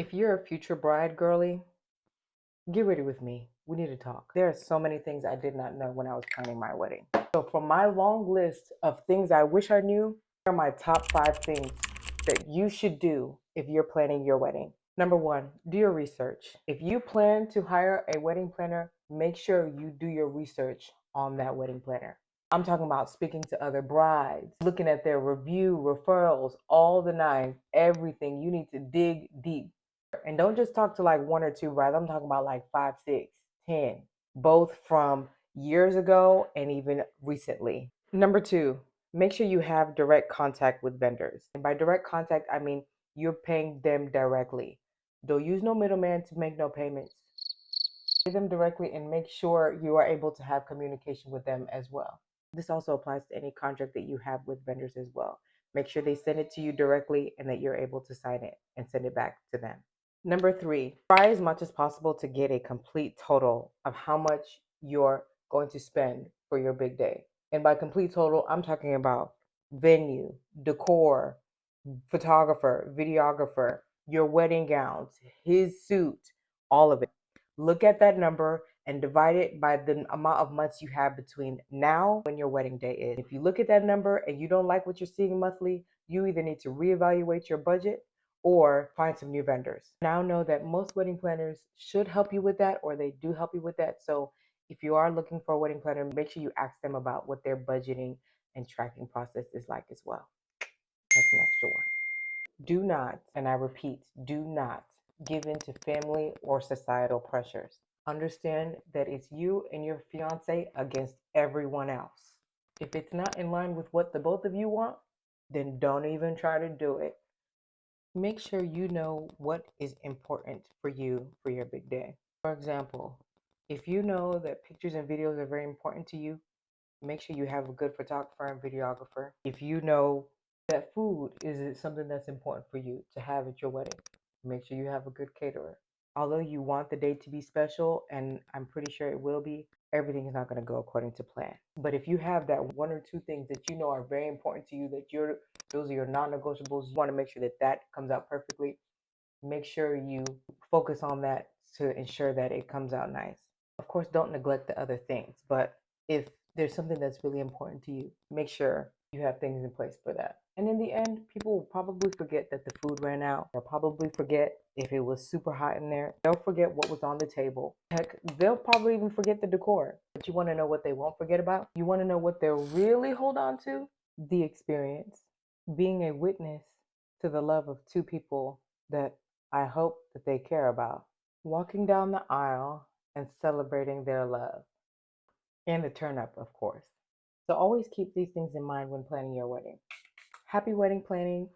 If you're a future bride, girly, get ready with me. We need to talk. There are so many things I did not know when I was planning my wedding. So, from my long list of things I wish I knew, here are my top 5 things that you should do if you're planning your wedding. Number one, do your research. If you plan to hire a wedding planner, make sure you do your research on that wedding planner. I'm talking about speaking to other brides, looking at their review, referrals, all the nines, everything. You need to dig deep. And don't just talk to like one or two brides. I'm talking about like 5, 6, 10, both from years ago and even recently. Number two, make sure you have direct contact with vendors. And by direct contact, I mean you're paying them directly. Don't use no middleman to make no payments. Pay them directly and make sure you are able to have communication with them as well. This also applies to any contract that you have with vendors as well. Make sure they send it to you directly and that you're able to sign it and send it back to them. Number three, try as much as possible to get a complete total of how much you're going to spend for your big day. And by complete total, I'm talking about venue, decor, photographer, videographer, your wedding gowns, his suit, all of it. Look at that number and divide it by the amount of months you have between now and your wedding day is. If you look at that number and you don't like what you're seeing monthly, you either need to reevaluate your budget or find some new vendors. Now know that most wedding planners should help you with that, or they do help you with that. So if you are looking for a wedding planner, make sure you ask them about what their budgeting and tracking process is like as well. That's an extra one. Do not, and I repeat, do not give in to family or societal pressures. Understand that it's you and your fiance against everyone else. If it's not in line with what the both of you want, then don't even try to do it. Make sure you know what is important for you for your big day. For example, if you know that pictures and videos are very important to you, make sure you have a good photographer and videographer. If you know that food is something that's important for you to have at your wedding, make sure you have a good caterer. Although you want the day to be special, and I'm pretty sure it will be, everything is not going to go according to plan. But if you have that one or two things that you know are very important to you, that those are your non-negotiables, you want to make sure that that comes out perfectly. Make sure you focus on that to ensure that it comes out nice. Of course, don't neglect the other things, but if there's something that's really important to you, make sure you have things in place for that. And in the end, people will probably forget that the food ran out. They'll probably forget if it was super hot in there. They'll forget what was on the table. Heck, they'll probably even forget the decor. But you want to know what they won't forget about? You want to know what they'll really hold on to? The experience. Being a witness to the love of two people that I hope that they care about. Walking down the aisle and celebrating their love. And the turn up, of course. So always keep these things in mind when planning your wedding. Happy wedding planning.